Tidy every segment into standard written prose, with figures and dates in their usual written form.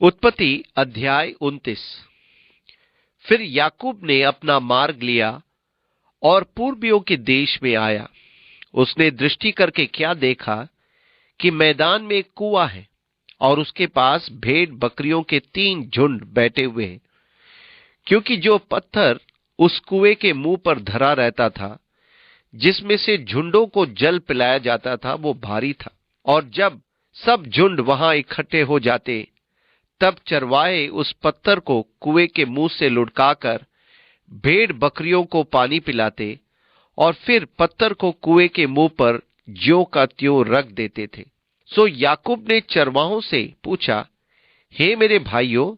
उत्पत्ति अध्याय 29। फिर याकूब ने अपना मार्ग लिया और पूर्वियों के देश में आया। उसने दृष्टि करके क्या देखा कि मैदान में एक कुआं है और उसके पास भेड़ बकरियों के 3 झुंड बैठे हुए हैं, क्योंकि जो पत्थर उस कुएं के मुंह पर धरा रहता था, जिसमें से झुंडों को जल पिलाया जाता था, वो भारी था। और जब सब झुंड वहां इकट्ठे हो जाते, तब चरवाहे उस पत्थर को कुएं के मुंह से लुढ़काकर भेड़ बकरियों को पानी पिलाते और फिर पत्थर को कुएं के मुंह पर ज्यों का त्यों रख देते थे। सो याकूब ने चरवाहों से पूछा, हे मेरे भाइयों,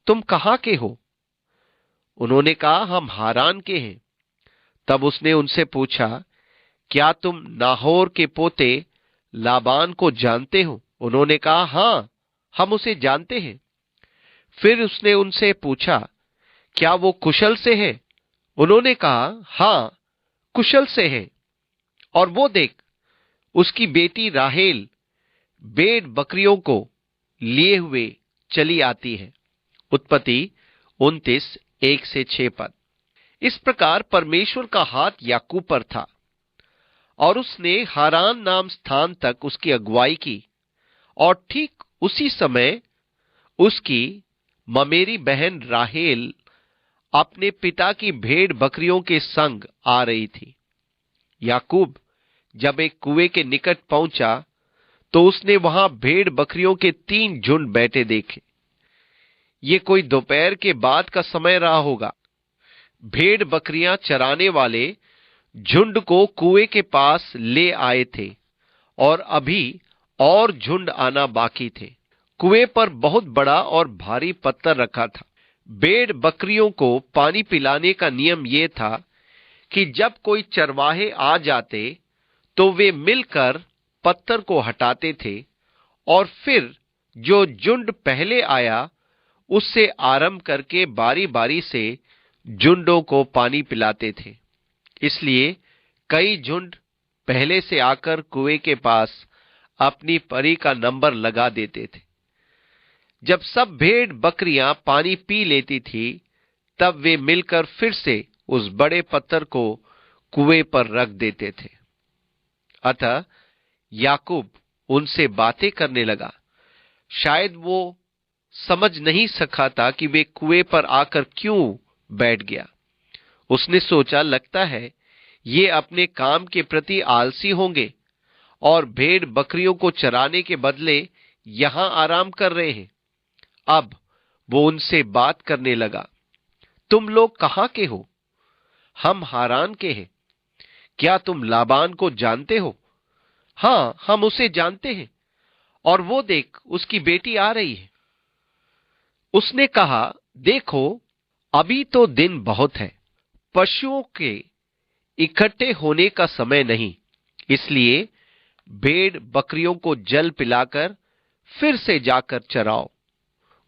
तुम कहां के हो? उन्होंने कहा, हम हारान के हैं। तब उसने उनसे पूछा, क्या तुम नाहोर के पोते लाबान को जानते हो? उन्होंने कहा, हां, हम उसे जानते हैं। फिर उसने उनसे पूछा, क्या वो कुशल से है? उन्होंने कहा, हां, कुशल से है। और वो देख, उसकी बेटी राहेल भेड़ बकरियों को लिए हुए चली आती है। उत्पत्ति 29, 1-6 पद। इस प्रकार परमेश्वर का हाथ याकूब पर था और उसने हारान नाम स्थान तक उसकी अगुवाई की। और ठीक उसी समय उसकी ममेरी बहन राहेल अपने पिता की भेड़ बकरियों के संग आ रही थी। याकूब जब एक कुएं के निकट पहुंचा तो उसने वहां भेड़ बकरियों के 3 झुंड बैठे देखे। ये कोई दोपहर के बाद का समय रहा होगा। भेड़ बकरियां चराने वाले झुंड को कुएं के पास ले आए थे और अभी और झुंड आना बाकी थे। कुएं पर बहुत बड़ा और भारी पत्थर रखा था। भेड़ बकरियों को पानी पिलाने का नियम यह था कि जब कोई चरवाहे आ जाते तो वे मिलकर पत्थर को हटाते थे और फिर जो झुंड पहले आया उससे आरंभ करके बारी बारी से झुंडों को पानी पिलाते थे। इसलिए कई झुंड पहले से आकर कुएं के पास अपनी परी का नंबर लगा देते थे। जब सब भेड़ बकरियां पानी पी लेती थी, तब वे मिलकर फिर से उस बड़े पत्थर को कुएं पर रख देते थे। अतः याकूब उनसे बातें करने लगा। शायद वो समझ नहीं सका था कि वे कुएं पर आकर क्यों बैठ गया। उसने सोचा, लगता है ये अपने काम के प्रति आलसी होंगे और भेड़ बकरियों को चराने के बदले यहां आराम कर रहे हैं। अब वो उनसे बात करने लगा, तुम लोग कहां के हो? हम हारान के हैं। क्या तुम लाबान को जानते हो? हां, हम उसे जानते हैं। और वो देख, उसकी बेटी आ रही है। उसने कहा, देखो, अभी तो दिन बहुत है, पशुओं के इकट्ठे होने का समय नहीं, इसलिए भेड़ बकरियों को जल पिलाकर फिर से जाकर चराओ।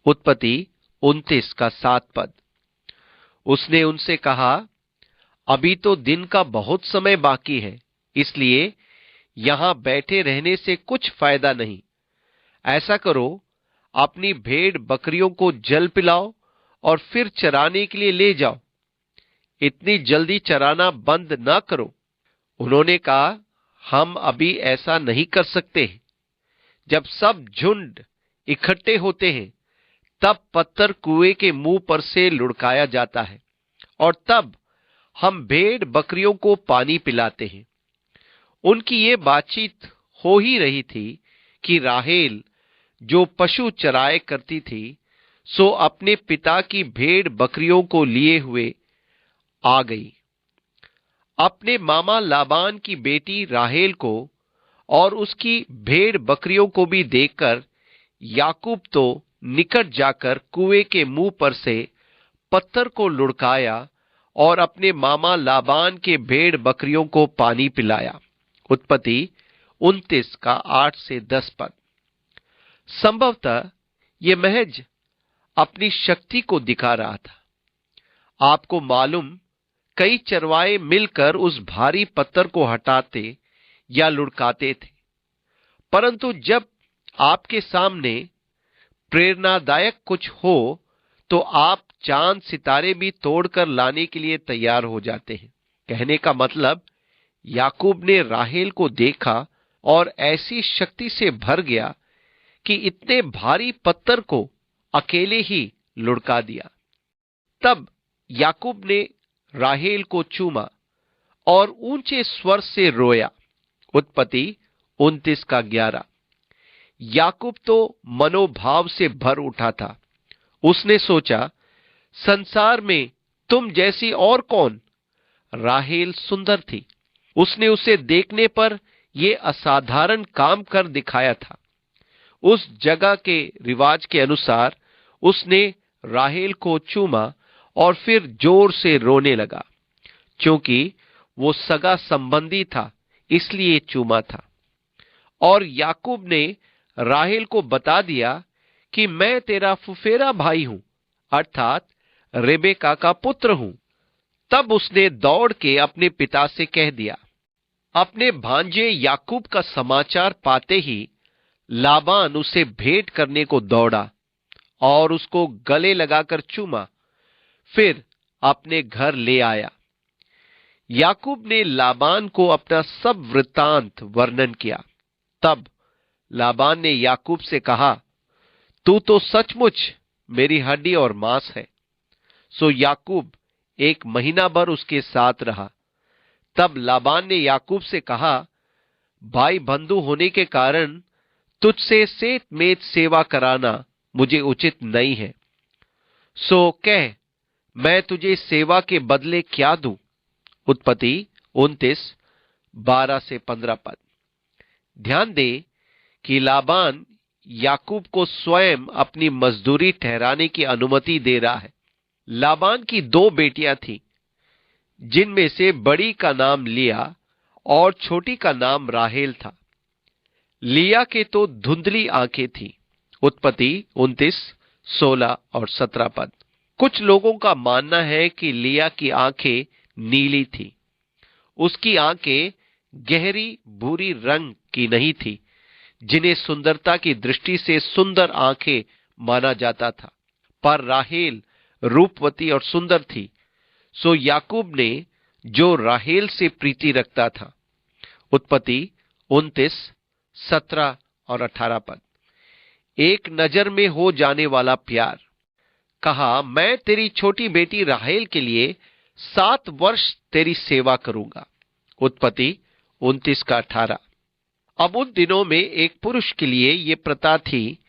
उत्पत्ति 29 का 7 पद। उसने उनसे कहा, अभी तो दिन का बहुत समय बाकी है, इसलिए यहां बैठे रहने से कुछ फायदा नहीं। ऐसा करो, अपनी भेड़ बकरियों को जल पिलाओ और फिर चराने के लिए ले जाओ। इतनी जल्दी चराना बंद ना करो। उन्होंने कहा, हम अभी ऐसा नहीं कर सकते। जब सब झुंड इकट्ठे होते हैं, तब पत्थर कुएं के मुंह पर से लुढ़काया जाता है और तब हम भेड़ बकरियों को पानी पिलाते हैं। उनकी ये बातचीत हो ही रही थी कि राहेल, जो पशु चराए करती थी, सो अपने पिता की भेड़ बकरियों को लिए हुए आ गई। अपने मामा लाबान की बेटी राहेल को और उसकी भेड़ बकरियों को भी देखकर याकूब तो निकट जाकर कुएं के मुंह पर से पत्थर को लुढ़काया और अपने मामा लाबान के भेड़ बकरियों को पानी पिलाया। उत्पत्ति 29 का 8-10 पद। संभवतः यह महज अपनी शक्ति को दिखा रहा था। आपको मालूम, कई चरवाहे मिलकर उस भारी पत्थर को हटाते या लुढ़काते थे, परंतु जब आपके सामने प्रेरणादायक कुछ हो तो आप चांद सितारे भी तोड़कर लाने के लिए तैयार हो जाते हैं। कहने का मतलब, याकूब ने राहेल को देखा और ऐसी शक्ति से भर गया कि इतने भारी पत्थर को अकेले ही लुढ़का दिया। तब याकूब ने राहेल को चूमा और ऊंचे स्वर से रोया। उत्पत्ति 29:11। याकूब तो मनोभाव से भर उठा था। उसने सोचा, संसार में तुम जैसी और कौन। राहेल सुंदर थी। उसने उसे देखने पर यह असाधारण काम कर दिखाया था। उस जगह के रिवाज के अनुसार उसने राहेल को चूमा और फिर जोर से रोने लगा। क्योंकि वो सगा संबंधी था, इसलिए चूमा था। और याकूब ने राहेल को बता दिया कि मैं तेरा फुफेरा भाई हूं, अर्थात रेबेका का पुत्र हूं। तब उसने दौड़ के अपने पिता से कह दिया। अपने भांजे याकूब का समाचार पाते ही लाबान उसे भेंट करने को दौड़ा और उसको गले लगाकर चूमा, फिर अपने घर ले आया। याकूब ने लाबान को अपना सब वृत्तांत वर्णन किया। तब लाबान ने याकूब से कहा, तू तो सचमुच मेरी हड्डी और मांस है। सो याकूब 1 महीना भर उसके साथ रहा। तब लाबान ने याकूब से कहा, भाई बंधु होने के कारण तुझसे सेत मेत सेवा कराना मुझे उचित नहीं है। सो कह, मैं तुझे सेवा के बदले क्या दूं। उत्पत्ति 29:12-15 पद। ध्यान दे कि लाबान याकूब को स्वयं अपनी मजदूरी ठहराने की अनुमति दे रहा है। लाबान की 2 बेटियां थीं, जिनमें से बड़ी का नाम लिया और छोटी का नाम राहेल था। लिया के तो धुंधली आंखें थीं। उत्पत्ति 29:16 और 17 पद। कुछ लोगों का मानना है कि लिया की आंखें नीली थी। उसकी आंखें गहरी भूरी रंग की नहीं थी, जिन्हें सुंदरता की दृष्टि से सुंदर आंखें माना जाता था। पर राहेल रूपवती और सुंदर थी। सो याकूब ने जो राहेल से प्रीति रखता था। उत्पत्ति 29:17 और 18 पद। एक नजर में हो जाने वाला प्यार। कहा, मैं तेरी छोटी बेटी राहेल के लिए 7 वर्ष तेरी सेवा करूंगा। उत्पत्ति 29:18। अब उन दिनों में एक पुरुष के लिए यह प्रथा थी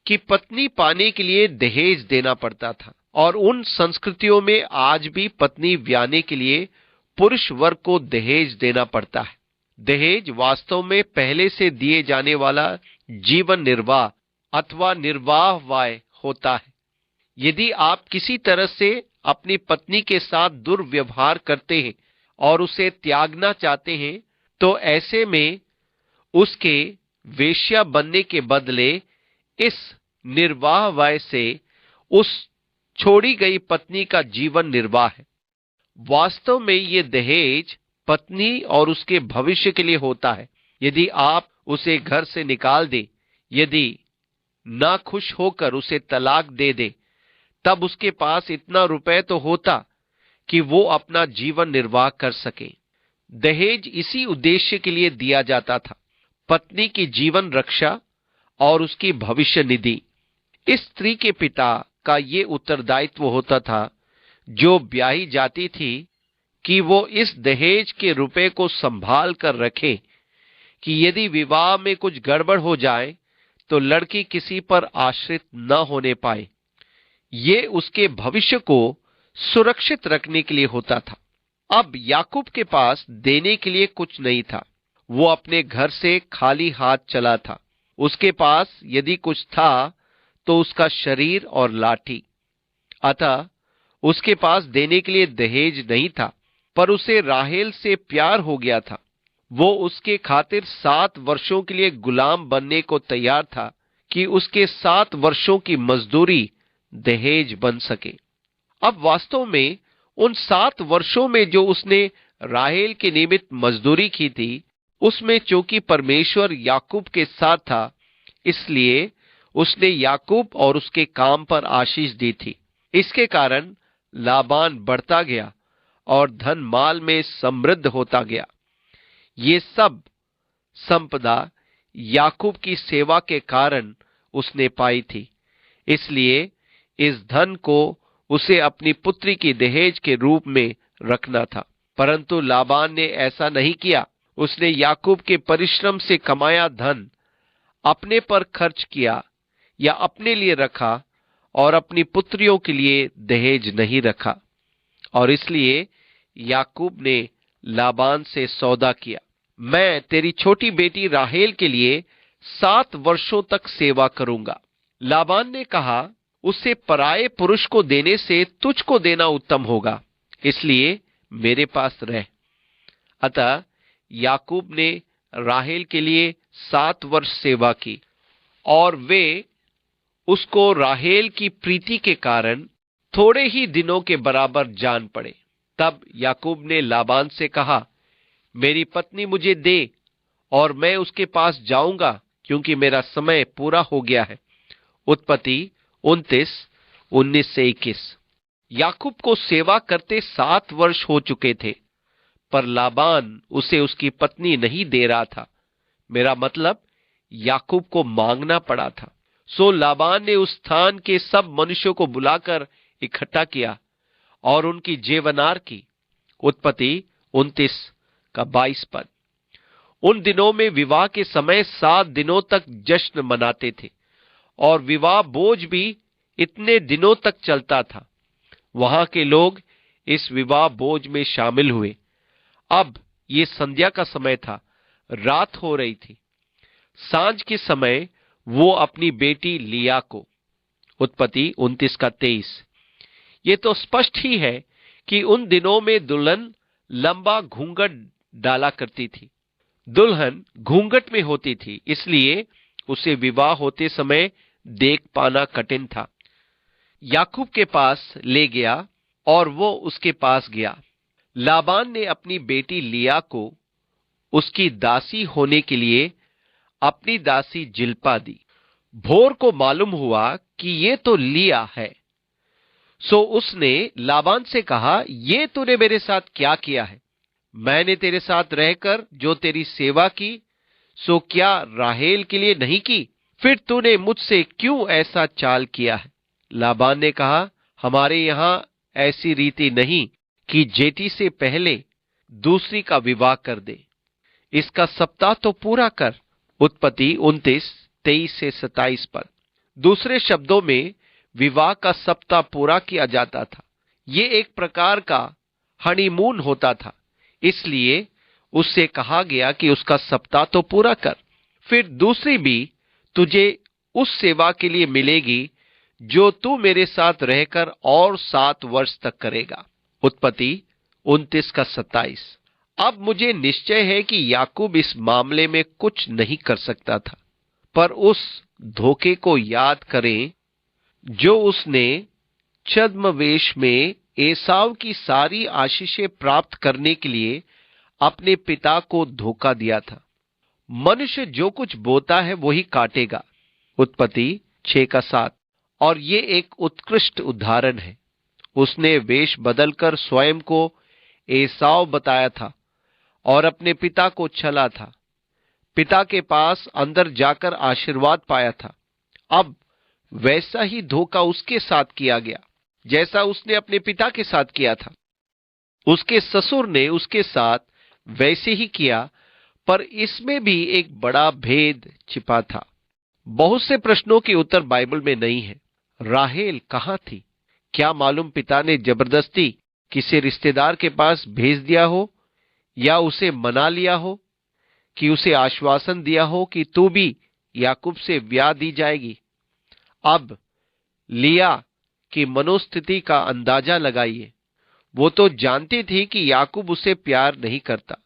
कि पत्नी पाने के लिए दहेज देना पड़ता था, और उन संस्कृतियों में आज भी पत्नी ब्याने के लिए पुरुष वर्ग को दहेज देना पड़ता है। दहेज वास्तव में पहले से दिए जाने वाला जीवन निर्वाह अथवा निर्वाह होता है। यदि आप किसी तरह से अपनी पत्नी के साथ दुर्व्यवहार करते हैं और उसे त्यागना चाहते हैं, तो ऐसे में उसके वेश्या बनने के बदले इस निर्वाह से उस छोड़ी गई पत्नी का जीवन निर्वाह है। वास्तव में ये दहेज पत्नी और उसके भविष्य के लिए होता है। यदि आप उसे घर से निकाल दें, यदि ना खुश होकर उसे तलाक दे दे, तब उसके पास इतना रुपए तो होता कि वो अपना जीवन निर्वाह कर सके। दहेज इसी उद्देश्य के लिए दिया जाता था, पत्नी की जीवन रक्षा और उसकी भविष्य निधि। इस स्त्री के पिता का ये उत्तरदायित्व होता था, जो ब्याही जाती थी, कि वो इस दहेज के रुपए को संभाल कर रखे कि यदि विवाह में कुछ गड़बड़ हो जाए तो लड़की किसी पर आश्रित न होने पाए। ये उसके भविष्य को सुरक्षित रखने के लिए होता था। अब याकूब के पास देने के लिए कुछ नहीं था। वो अपने घर से खाली हाथ चला था। उसके पास यदि कुछ था तो उसका शरीर और लाठी। अतः उसके पास देने के लिए दहेज नहीं था, पर उसे राहेल से प्यार हो गया था। वो उसके खातिर 7 वर्षों के लिए गुलाम बनने को तैयार था कि उसके 7 वर्षों की मजदूरी दहेज बन सके। अब वास्तव में उन 7 वर्षों में जो उसने राहेल के निमित्त मजदूरी की थी, उसमें चूंकि परमेश्वर याकूब के साथ था, इसलिए उसने याकूब और उसके काम पर आशीष दी थी। इसके कारण लाबान बढ़ता गया और धन माल में समृद्ध होता गया। ये सब संपदा याकूब की सेवा के कारण उसने पाई थी, इसलिए इस धन को उसे अपनी पुत्री की दहेज के रूप में रखना था। परंतु लाबान ने ऐसा नहीं किया। उसने याकूब के परिश्रम से कमाया धन अपने पर खर्च किया या अपने लिए रखा और अपनी पुत्रियों के लिए दहेज नहीं रखा। और इसलिए याकूब ने लाबान से सौदा किया, मैं तेरी छोटी बेटी राहेल के लिए 7 वर्षों तक सेवा करूंगा। लाबान ने कहा, उसे पराये पुरुष को देने से तुझको देना उत्तम होगा, इसलिए मेरे पास रह। अतः याकूब ने राहेल के लिए 7 वर्ष सेवा की और वे उसको राहेल की प्रीति के कारण थोड़े ही दिनों के बराबर जान पड़े। तब याकूब ने लाबान से कहा, मेरी पत्नी मुझे दे और मैं उसके पास जाऊंगा, क्योंकि मेरा समय पूरा हो गया है। उत्पत्ति 29:19-21। याकूब को सेवा करते 7 वर्ष हो चुके थे, पर लाबान उसे उसकी पत्नी नहीं दे रहा था। मेरा मतलब याकूब को मांगना पड़ा था। सो लाबान ने उस स्थान के सब मनुष्यों को बुलाकर इकट्ठा किया और उनकी जेवनार की। उत्पत्ति 29:22 पद। उन दिनों में विवाह के समय 7 दिनों तक जश्न मनाते थे और विवाह भोज भी इतने दिनों तक चलता था। वहां के लोग इस विवाह भोज में शामिल हुए। अब ये संध्या का समय था, रात हो रही थी। सांझ के समय वो अपनी बेटी लिया को। उत्पत्ति 29:23। ये तो स्पष्ट ही है कि उन दिनों में दुल्हन लंबा घूंघट डाला करती थी। दुल्हन घूंघट में होती थी, इसलिए उसे विवाह होते समय देख पाना कठिन था। याकूब के पास ले गया और वो उसके पास गया। लाबान ने अपनी बेटी लिया को उसकी दासी होने के लिए अपनी दासी जिल्पा दी। भोर को मालूम हुआ कि ये तो लिया है। सो उसने लाबान से कहा, ये तूने मेरे साथ क्या किया है? मैंने तेरे साथ रहकर जो तेरी सेवा की, सो क्या राहेल के लिए नहीं की? फिर तूने मुझसे क्यों ऐसा चाल किया है? लाबान ने कहा, हमारे यहां ऐसी रीति नहीं कि जेठी से पहले दूसरी का विवाह कर दे। इसका सप्ताह तो पूरा कर। उत्पत्ति 29:23-27 पद। दूसरे शब्दों में विवाह का सप्ताह पूरा किया जाता था। ये एक प्रकार का हनीमून होता था, इसलिए उससे कहा गया कि उसका सप्ताह तो पूरा कर। फिर दूसरी भी तुझे उस सेवा के लिए मिलेगी जो तू मेरे साथ रहकर और 7 वर्ष तक करेगा। उत्पत्ति 29:27। अब मुझे निश्चय है कि याकूब इस मामले में कुछ नहीं कर सकता था, पर उस धोखे को याद करें जो उसने छद्मवेश में एसाव की सारी आशीषें प्राप्त करने के लिए अपने पिता को धोखा दिया था। मनुष्य जो कुछ बोता है वही काटेगा। उत्पत्ति 6:7। और ये एक उत्कृष्ट उदाहरण है। उसने वेश बदलकर स्वयं को एसाव बताया था और अपने पिता को छला था। पिता के पास अंदर जाकर आशीर्वाद पाया था। अब वैसा ही धोखा उसके साथ किया गया जैसा उसने अपने पिता के साथ किया था। उसके ससुर ने उसके साथ वैसे ही किया, पर इसमें भी एक बड़ा भेद छिपा था। बहुत से प्रश्नों के उत्तर बाइबल में नहीं है। राहेल कहां थी? क्या मालूम पिता ने जबरदस्ती किसी रिश्तेदार के पास भेज दिया हो या उसे मना लिया हो, कि उसे आश्वासन दिया हो कि तू भी याकूब से ब्याह दी जाएगी। अब लिया की मनोस्थिति का अंदाजा लगाइए। वो तो जानती थी कि याकूब उसे प्यार नहीं करता।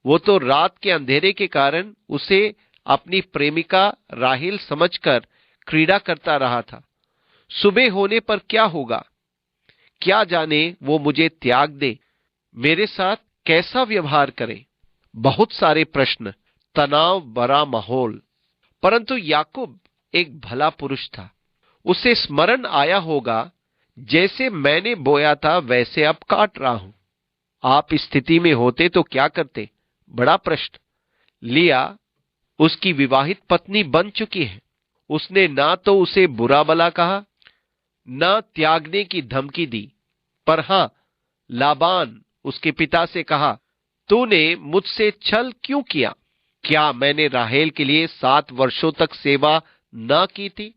वो तो रात के अंधेरे के कारण उसे अपनी प्रेमिका राहेल समझकर क्रीड़ा करता रहा था। सुबह होने पर क्या होगा? क्या जाने वो मुझे त्याग दे, मेरे साथ कैसा व्यवहार करे? बहुत सारे प्रश्न, तनाव भरा माहौल। परंतु याकूब एक भला पुरुष था। उसे स्मरण आया होगा, जैसे मैंने बोया था वैसे अब काट रहा हूं। आप इस स्थिति में होते तो क्या करते? बड़ा प्रश्न। लिया उसकी विवाहित पत्नी बन चुकी है। उसने ना तो उसे बुरा भला कहा, ना त्यागने की धमकी दी। पर हां, लाबान उसके पिता से कहा, तूने मुझसे छल क्यों किया? क्या मैंने राहेल के लिए 7 वर्षों तक सेवा न की थी?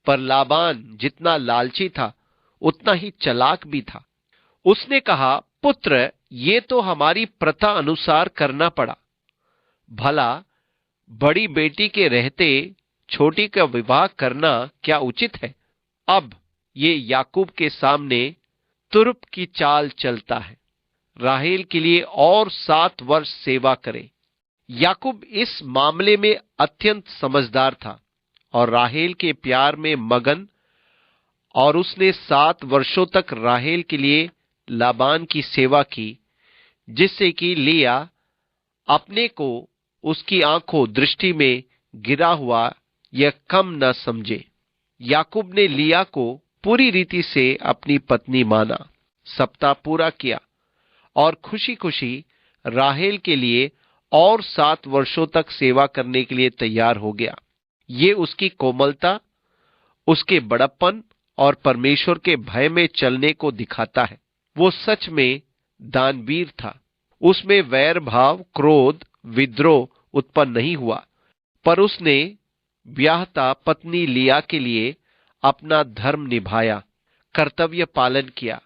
पर लाबान जितना लालची था, उतना ही चालाक भी था। उसने कहा, पुत्र, ये तो हमारी प्रथा अनुसार करना पड़ा। भला बड़ी बेटी के रहते छोटी का विवाह करना क्या उचित है? अब ये याकूब के सामने तुर्प की चाल चलता है। राहेल के लिए और 7 वर्ष सेवा करे। याकूब इस मामले में अत्यंत समझदार था और राहेल के प्यार में मगन, और उसने 7 वर्षों तक राहेल के लिए लाबान की सेवा की, जिससे कि लिया अपने को उसकी आंखों दृष्टि में गिरा हुआ यह कम न समझे। याकूब ने लिया को पूरी रीति से अपनी पत्नी माना, सप्ताह पूरा किया और खुशी खुशी राहेल के लिए और 7 वर्षों तक सेवा करने के लिए तैयार हो गया। ये उसकी कोमलता, उसके बड़प्पन और परमेश्वर के भय में चलने को दिखाता है। वो सच में दानवीर था। उसमें वैर भाव, क्रोध, विद्रोह उत्पन्न नहीं हुआ, पर उसने ब्याहता पत्नी लिया के लिए अपना धर्म निभाया, कर्तव्य पालन किया।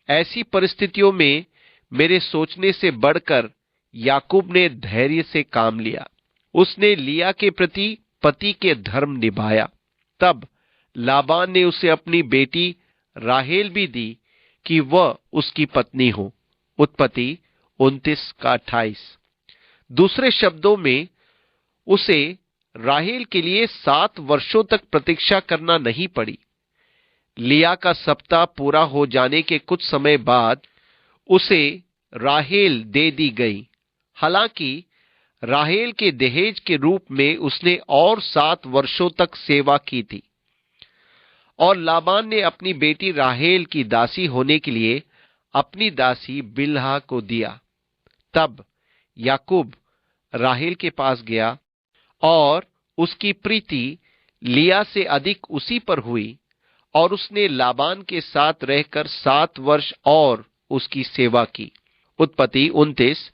ऐसी परिस्थितियों में मेरे सोचने से बढ़कर याकूब ने धैर्य से काम लिया। उसने लिया के प्रति पति के धर्म निभाया। तब लाबान ने उसे अपनी बेटी राहेल भी दी कि वह उसकी पत्नी हो। उत्पत्ति 29:28। दूसरे शब्दों में, उसे राहेल के लिए 7 वर्षों तक प्रतीक्षा करना नहीं पड़ी। लिया का सप्ताह पूरा हो जाने के कुछ समय बाद उसे राहेल दे दी गई। हालांकि राहेल के दहेज के रूप में उसने और 7 वर्षों तक सेवा की थी, और लाबान ने अपनी बेटी राहेल की दासी होने के लिए अपनी दासी बिल्हा को दिया। तब याकूब राहेल के पास गया और उसकी प्रीति लिया से अधिक उसी पर हुई, और उसने लाबान के साथ रहकर 7 वर्ष और उसकी सेवा की। उत्पत्ति 29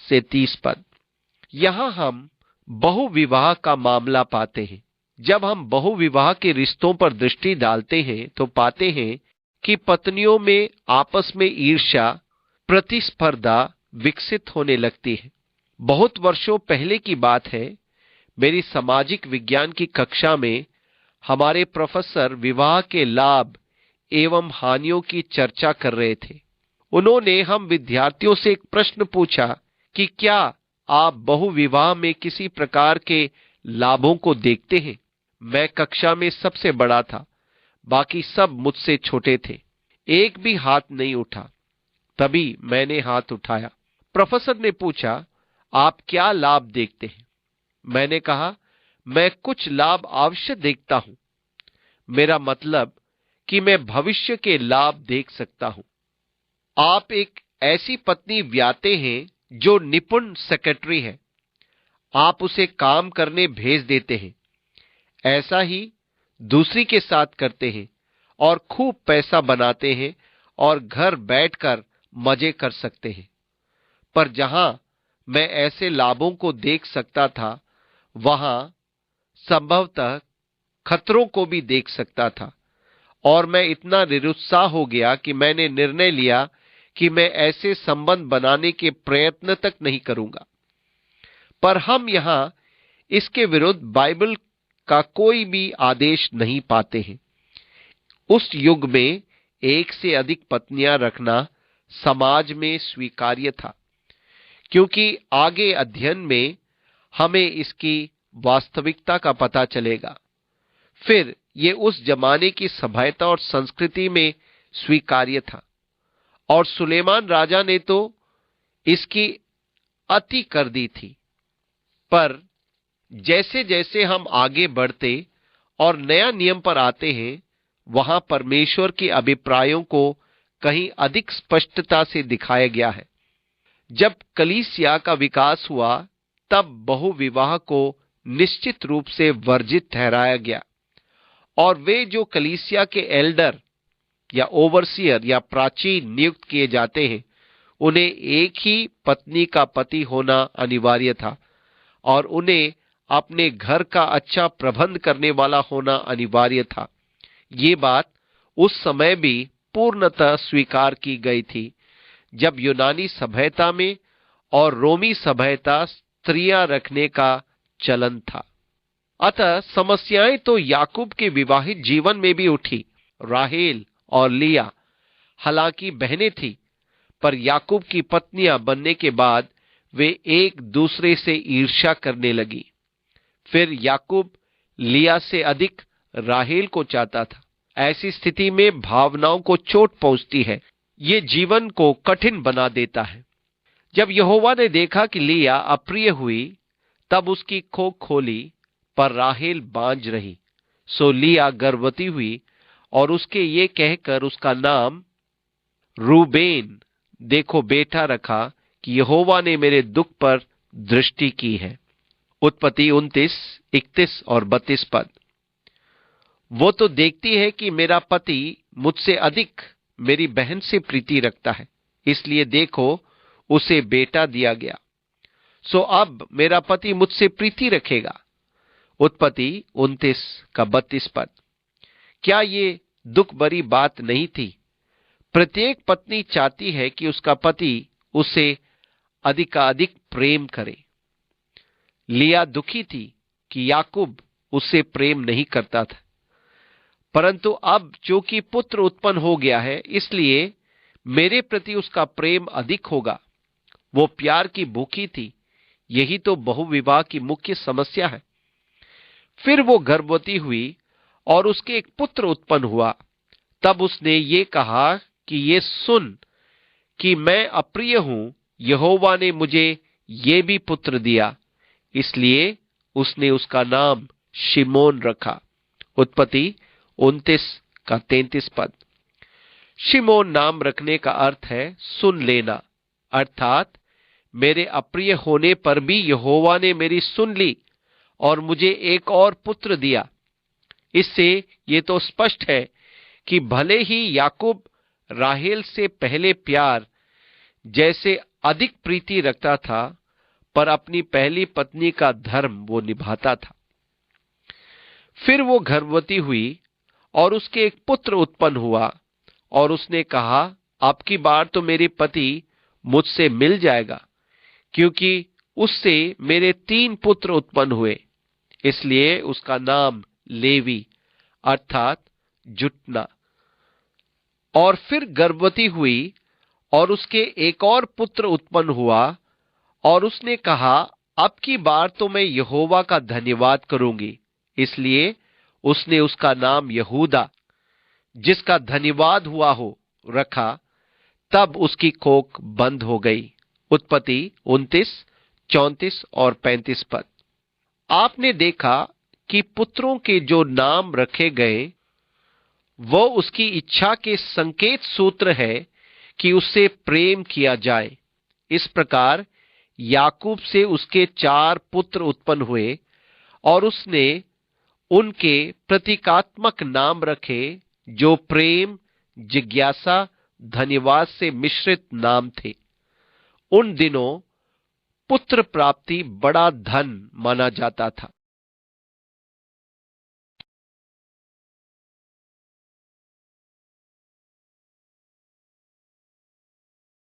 से 30 पद। यहां हम बहुविवाह का मामला पाते हैं। जब हम बहुविवाह के रिश्तों पर दृष्टि डालते हैं तो पाते हैं कि पत्नियों में आपस में ईर्ष्या, प्रतिस्पर्धा विकसित होने लगती है। बहुत वर्षों पहले की बात है, मेरी सामाजिक विज्ञान की कक्षा में हमारे प्रोफेसर विवाह के लाभ एवं हानियों की चर्चा कर रहे थे। उन्होंने हम विद्यार्थियों से एक प्रश्न पूछा कि क्या आप बहुविवाह में किसी प्रकार के लाभों को देखते हैं? मैं कक्षा में सबसे बड़ा था, बाकी सब मुझसे छोटे थे। एक भी हाथ नहीं उठा। तभी मैंने हाथ उठाया। प्रोफेसर ने पूछा, आप क्या लाभ देखते हैं? मैंने कहा, मैं कुछ लाभ अवश्य देखता हूं। मेरा मतलब कि मैं भविष्य के लाभ देख सकता हूं। आप एक ऐसी पत्नी ब्याते हैं जो निपुण सेक्रेटरी है। आप उसे काम करने भेज देते हैं। ऐसा ही दूसरी के साथ करते हैं और खूब पैसा बनाते हैं और घर बैठकर मजे कर सकते हैं। पर जहां मैं ऐसे लाभों को देख सकता था, वहां संभवतः खतरों को भी देख सकता था, और मैं इतना निरुत्साह हो गया कि मैंने निर्णय लिया कि मैं ऐसे संबंध बनाने के प्रयत्न तक नहीं करूंगा। पर हम यहां इसके विरुद्ध बाइबल का कोई भी आदेश नहीं पाते हैं। उस युग में एक से अधिक पत्नियां रखना समाज में स्वीकार्य था, क्योंकि आगे अध्ययन में हमें इसकी वास्तविकता का पता चलेगा। फिर ये उस जमाने की सभ्यता और संस्कृति में स्वीकार्य था, और सुलेमान राजा ने तो इसकी अति कर दी थी। पर जैसे जैसे हम आगे बढ़ते और नया नियम पर आते हैं, वहां परमेश्वर के अभिप्रायों को कहीं अधिक स्पष्टता से दिखाया गया है। जब कलीसिया का विकास हुआ, तब बहुविवाह को निश्चित रूप से वर्जित ठहराया गया, और वे जो कलीसिया के एल्डर या ओवरसियर या प्राचीन नियुक्त किए जाते हैं, उन्हें एक ही पत्नी का पति होना अनिवार्य था, और उन्हें अपने घर का अच्छा प्रबंध करने वाला होना अनिवार्य था। ये बात उस समय भी पूर्णतः स्वीकार की गई थी, जब यूनानी सभ्यता में और रोमी सभ्यता स्त्रियां रखने का चलन था। अतः समस्याएं तो याकूब के विवाहित जीवन में भी उठी। राहेल और लिया हालांकि बहनें थी, पर याकूब की पत्नियां बनने के बाद वे एक दूसरे से ईर्ष्या करने लगी। फिर याकूब लिया से अधिक राहेल को चाहता था। ऐसी स्थिति में भावनाओं को चोट पहुंचती है। ये जीवन को कठिन बना देता है। जब यहोवा ने देखा कि लिया अप्रिय हुई, तब उसकी खोख खोली, पर राहेल बांझ रही। सो लिया गर्भवती हुई और उसके ये कहकर उसका नाम रूबेन, देखो बेटा, रखा कि यहोवा ने मेरे दुख पर दृष्टि की है। उत्पत्ति 29, 31 और 32 पद। वो तो देखती है कि मेरा पति मुझसे अधिक मेरी बहन से प्रीति रखता है, इसलिए देखो उसे बेटा दिया गया। सो अब मेरा पति मुझसे प्रीति रखेगा। उत्पत्ति 29 का 32 पद। क्या ये दुख भरी बात नहीं थी? प्रत्येक पत्नी चाहती है कि उसका पति उसे अधिकाधिक प्रेम करे। लिया दुखी थी कि याकूब उससे प्रेम नहीं करता था, परंतु अब चूंकि पुत्र उत्पन्न हो गया है, इसलिए मेरे प्रति उसका प्रेम अधिक होगा। वो प्यार की भूखी थी। यही तो बहुविवाह की मुख्य समस्या है। फिर वो गर्भवती हुई और उसके एक पुत्र उत्पन्न हुआ। तब उसने ये कहा कि ये सुन कि मैं अप्रिय हूं, यहोवा ने मुझे ये भी पुत्र दिया। इसलिए उसने उसका नाम शिमोन रखा। उत्पत्ति 29 का 33 पद। शिमोन नाम रखने का अर्थ है सुन लेना, अर्थात मेरे अप्रिय होने पर भी यहोवा ने मेरी सुन ली और मुझे एक और पुत्र दिया। इससे ये तो स्पष्ट है कि भले ही याकूब राहेल से पहले प्यार जैसे अधिक प्रीति रखता था, पर अपनी पहली पत्नी का धर्म वो निभाता था। फिर वो गर्भवती हुई और उसके एक पुत्र उत्पन्न हुआ, और उसने कहा, अब की बार तो मेरे पति मुझसे मिल जाएगा, क्योंकि उससे मेरे 3 पुत्र उत्पन्न हुए। इसलिए उसका नाम लेवी, अर्थात जुटना। और फिर गर्भवती हुई और उसके एक और पुत्र उत्पन्न हुआ, और उसने कहा, अब की बार तो मैं यहोवा का धन्यवाद करूंगी। इसलिए उसने उसका नाम यहूदा, जिसका धन्यवाद हुआ हो, रखा। तब उसकी कोख बंद हो गई। उत्पत्ति 29, 34 और 35 पद। आपने देखा कि पुत्रों के जो नाम रखे गए, वो उसकी इच्छा के संकेत सूत्र है कि उससे प्रेम किया जाए। इस प्रकार याकूब से उसके 4 पुत्र उत्पन्न हुए, और उसने उनके प्रतीकात्मक नाम रखे, जो प्रेम, जिज्ञासा, धन्यवाद से मिश्रित नाम थे। उन दिनों पुत्र प्राप्ति बड़ा धन माना जाता था।